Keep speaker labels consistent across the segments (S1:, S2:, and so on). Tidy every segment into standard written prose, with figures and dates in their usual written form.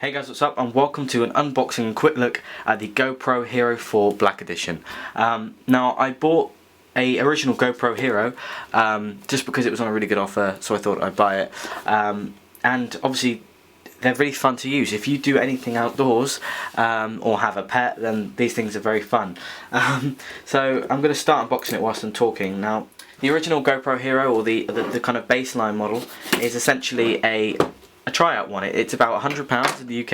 S1: Hey guys, what's up, and welcome to an unboxing and quick look at the GoPro Hero 4 Black Edition. Now I bought a original GoPro Hero just because it was on a really good offer, so I thought I'd buy it. And obviously they're really fun to use. If you do anything outdoors or have a pet, then these things are very fun. So I'm going to start unboxing it whilst I'm talking. Now the original GoPro Hero, or the kind of baseline model, is essentially a tryout one. It's about £100 in the UK.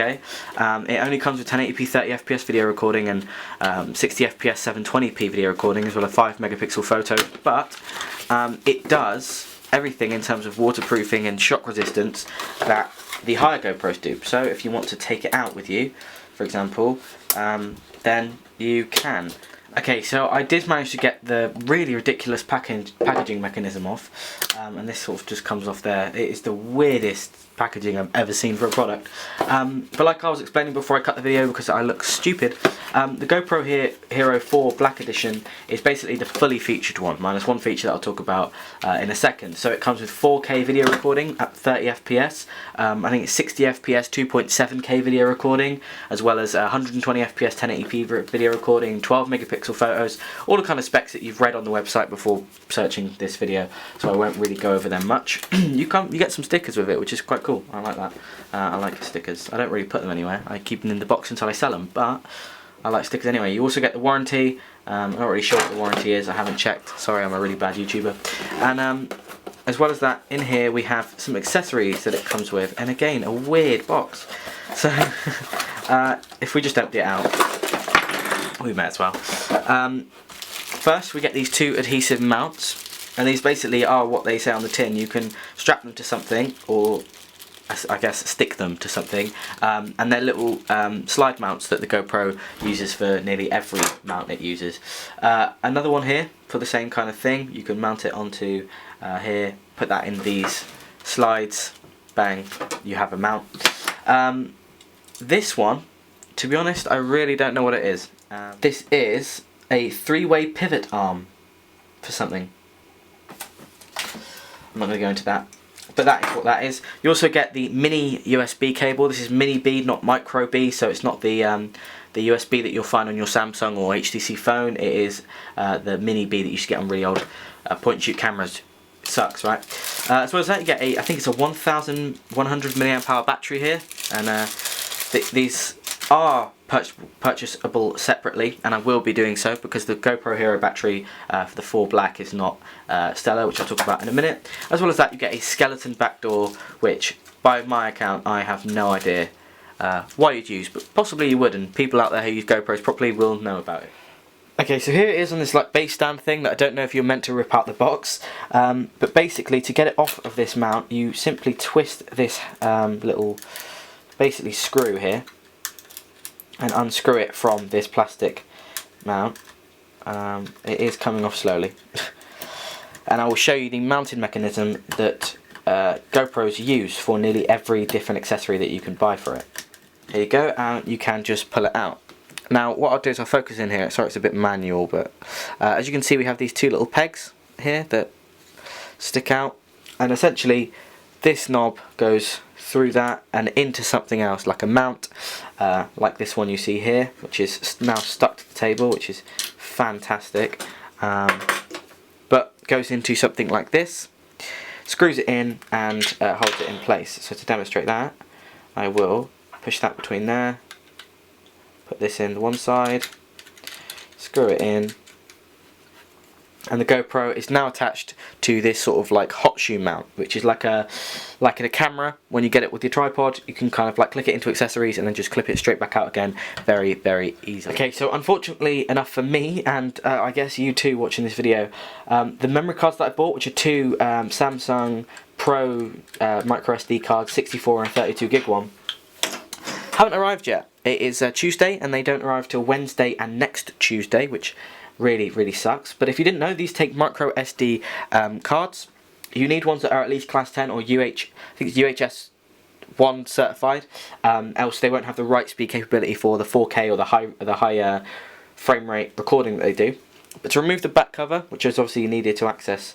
S1: It only comes with 1080p 30fps video recording and 60fps 720p video recording, as well as 5 megapixel photo, but it does everything in terms of waterproofing and shock resistance that the higher GoPros do. So if you want to take it out with you, for example, then you can. Okay, so I did manage to get the really ridiculous packaging mechanism off, and this sort of just comes off there. It is the weirdest packaging I've ever seen for a product. But like I was explaining before I cut the video because I look stupid, the GoPro Hero 4 Black Edition is basically the fully featured one, minus one feature that I'll talk about in a second. So it comes with 4K video recording at 30fps, I think it's 60fps 2.7K video recording, as well as 120fps 1080p video recording, 12 megapixel photos, all the kind of specs that you've read on the website before searching this video, so I won't really go over them much. You get some stickers with it, which is quite cool. I like that. I like stickers. I don't really put them anywhere. I keep them in the box until I sell them, but I like stickers anyway. You also get the warranty. I'm not really sure what the warranty is. I haven't checked. Sorry, I'm a really bad YouTuber. And as well as that, in here we have some accessories that it comes with, and again, a weird box. So if we just empty it out, we may as well. First we get these two adhesive mounts, and these basically are what they say on the tin. You can strap them to something, or I guess stick them to something, and they're little slide mounts that the GoPro uses for nearly every mount it uses. Another one here for the same kind of thing. You can mount it onto here, put that in these slides, bang, you have a mount. This one, to be honest, I really don't know what it is. This is a three-way pivot arm for something. I'm not going to go into that, but that is what that is. You also get the mini USB cable. This is mini B, not micro B, so it's not the USB that you'll find on your Samsung or HTC phone. It is the mini B that you should get on really old point-and-shoot cameras. It sucks, right? As well as that, you get I think it's a 1100 milliamp hour battery here, and these are purchasable separately, and I will be doing so because the GoPro Hero battery for the 4 Black is not stellar, which I'll talk about in a minute. As well as that, you get a skeleton back door, which by my account I have no idea why you'd use, but possibly you would, and people out there who use GoPros probably will know about it. Okay, so here it is on this like base stand thing that I don't know if you're meant to rip out the box, but basically to get it off of this mount, you simply twist this little basically screw here and unscrew it from this plastic mount. It is coming off slowly. And I will show you the mounting mechanism that GoPros use for nearly every different accessory that you can buy for it. Here you go, and you can just pull it out. Now what I'll do is I'll focus in here. Sorry, it's a bit manual, but as you can see, we have these two little pegs here that stick out, and essentially this knob goes through that and into something else, like a mount, like this one you see here, which is now stuck to the table, which is fantastic, but goes into something like this, screws it in, and holds it in place. So to demonstrate that, I will push that between there, put this in one side, screw it in, and the GoPro is now attached to this sort of like hot shoe mount, which is like in a camera. When you get it with your tripod, you can kind of like click it into accessories and then just clip it straight back out again very, very easily. Okay, so unfortunately enough for me, and I guess you too watching this video, the memory cards that I bought, which are two Samsung Pro MicroSD cards, 64 and 32 gig one, haven't arrived yet. It is Tuesday, and they don't arrive till Wednesday and next Tuesday, which really sucks. But if you didn't know, these take MicroSD cards. You need ones that are at least class 10 or I think it's UHS-I certified, else they won't have the write speed capability for the 4K or the high frame rate recording that they do. But to remove the back cover, which is obviously needed to access,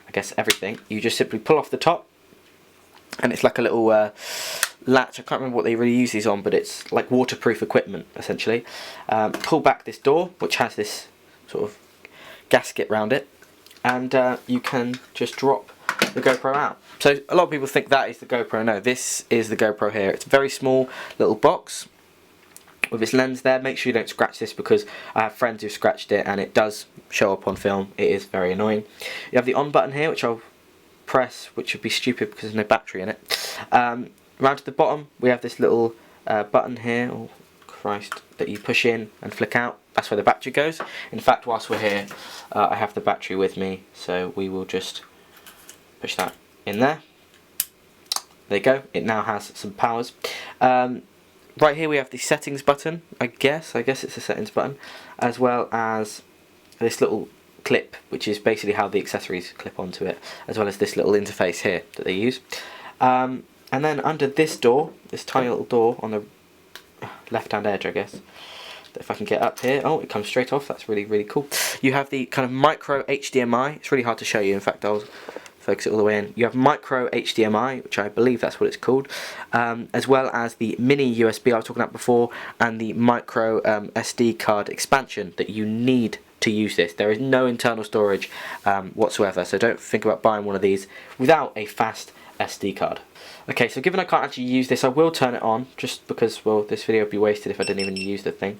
S1: I guess, everything, you just simply pull off the top, and it's like a little latch. I can't remember what they really use these on, but it's like waterproof equipment essentially. Pull back this door, which has this sort of gasket round it, and you can just drop the GoPro out. So a lot of people think that is the GoPro. No, this is the GoPro HERO. It's a very small little box with its lens there. Make sure you don't scratch this, because I have friends who scratched it and it does show up on film. It is very annoying. You have the on button here, which I'll press, which would be stupid because there's no battery in it. Round to the bottom we have this little button here, oh Christ, that you push in and flick out. That's where the battery goes. In fact, whilst we're here, I have the battery with me, so we will just push that in there. There you go, it now has some powers. Right here we have the settings button, I guess it's a settings button, as well as this little clip, which is basically how the accessories clip onto it, as well as this little interface here that they use. And then under this door, this tiny little door on the left hand edge, I guess, if I can get up here, oh, it comes straight off. That's really, really cool. You have the kind of micro HDMI. It's really hard to show you, in fact I'll focus it all the way in. You have micro HDMI, which I believe that's what it's called, as well as the mini USB I was talking about before, and the micro SD card expansion that you need to use this. There is no internal storage whatsoever, so don't think about buying one of these without a fast SD card. Okay, so given I can't actually use this, I will turn it on, just because, well, this video would be wasted if I didn't even use the thing.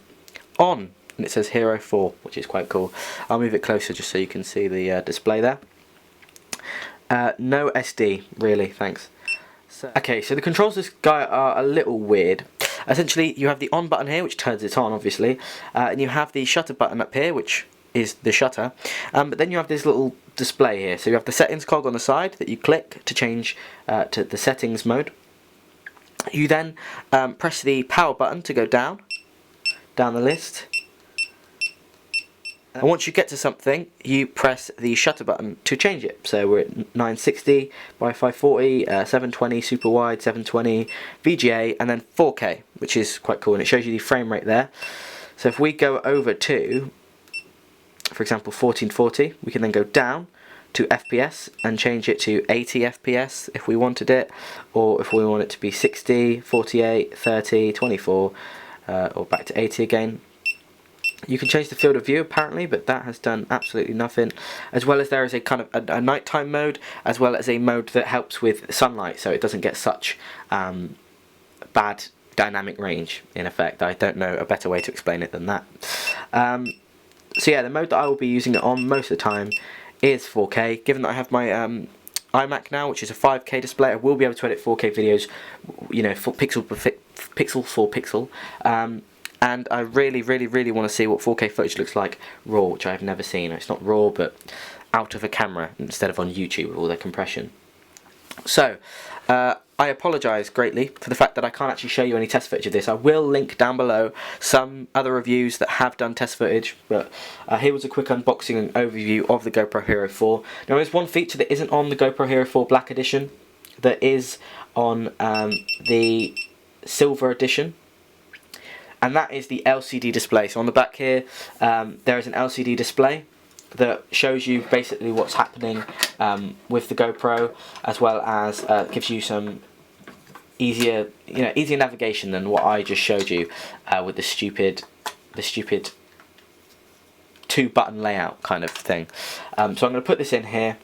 S1: On! And it says Hero 4, which is quite cool. I'll move it closer just so you can see the display there. No SD, really, thanks. Okay, so the controls of this guy are a little weird. Essentially, you have the on button here, which turns it on, obviously, and you have the shutter button up here, which is the shutter, but then you have this little display here. So you have the settings cog on the side that you click to change to the settings mode. You then press the power button to go down the list. And once you get to something, you press the shutter button to change it. So we're at 960 by 540, 720 super wide, 720 VGA, and then 4K, which is quite cool, and it shows you the frame rate there. So if we go over to, for example, 1440, we can then go down to FPS and change it to 80 FPS if we wanted it, or if we want it to be 60, 48, 30, 24, or back to 80 again. You can change the field of view apparently, but that has done absolutely nothing. As well as there is a kind of a nighttime mode, as well as a mode that helps with sunlight, so it doesn't get such bad dynamic range in effect. I don't know a better way to explain it than that. So yeah, the mode that I will be using it on most of the time is 4K. Given that I have my iMac now, which is a 5K display, I will be able to edit 4K videos, you know, for pixel for pixel. And I really want to see what 4K footage looks like raw, which I've never seen. It's not raw, but out of a camera instead of on YouTube with all their compression. So, I apologise greatly for the fact that I can't actually show you any test footage of this. I will link down below some other reviews that have done test footage, but here was a quick unboxing and overview of the GoPro Hero 4. Now there's one feature that isn't on the GoPro Hero 4 Black Edition, that is on the Silver Edition, and that is the LCD display. So on the back here, there is an LCD display that shows you basically what's happening with the GoPro, as well as gives you some easier navigation than what I just showed you with the stupid 2-button layout kind of thing. So I'm going to put this in here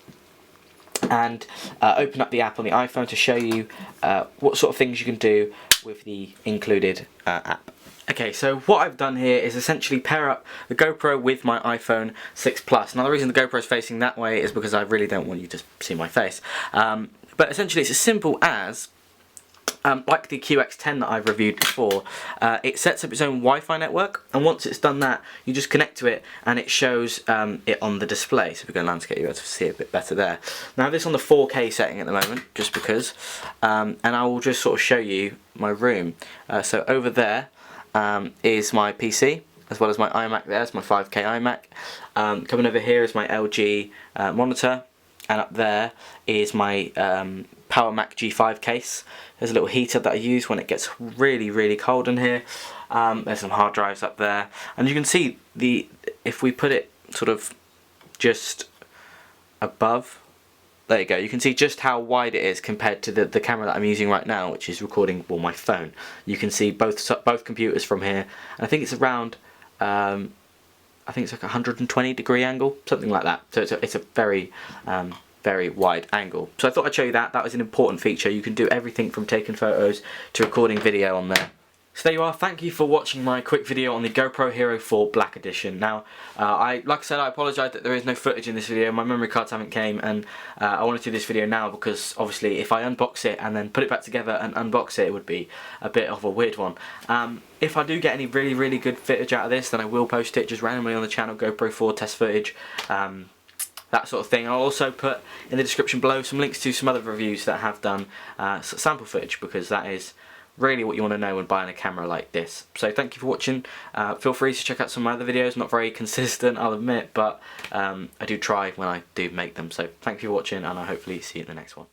S1: and open up the app on the iPhone to show you what sort of things you can do with the included app. Okay, so what I've done here is essentially pair up the GoPro with my iPhone 6 Plus. Now the reason the GoPro is facing that way is because I really don't want you to see my face. But essentially it's as simple as, like the QX10 that I've reviewed before, it sets up its own Wi-Fi network, and once it's done that, you just connect to it and it shows it on the display. So if we go landscape, you'll be able to see it a bit better there. Now I have this on the 4K setting at the moment, just because, and I will just sort of show you my room. So over there is my PC, as well as my iMac. There's my 5K iMac. Coming over here is my LG monitor, and up there is my Power Mac G5 case. There's a little heater that I use when it gets really cold in here. There's some hard drives up there, and you can see if we put it sort of just above there you go. You can see just how wide it is compared to the camera that I'm using right now, which is recording, well, my phone. You can see both computers from here, and I think it's around, I think it's like a 120-degree angle, something like that. So it's a very, very wide angle. So I thought I'd show you that. That was an important feature. You can do everything from taking photos to recording video on there. So there you are. Thank you for watching my quick video on the GoPro Hero 4 Black Edition. Now, like I said, I apologise that there is no footage in this video. My memory cards haven't came, and I want to do this video now because obviously if I unbox it and then put it back together and unbox it, it would be a bit of a weird one. If I do get any really good footage out of this, then I will post it just randomly on the channel, GoPro 4 test footage. That sort of thing. I'll also put in the description below some links to some other reviews that have done sample footage, because that is really what you want to know when buying a camera like this. So thank you for watching. Feel free to check out some of my other videos. Not very consistent, I'll admit, but I do try when I do make them. So thank you for watching, and I'll hopefully see you in the next one.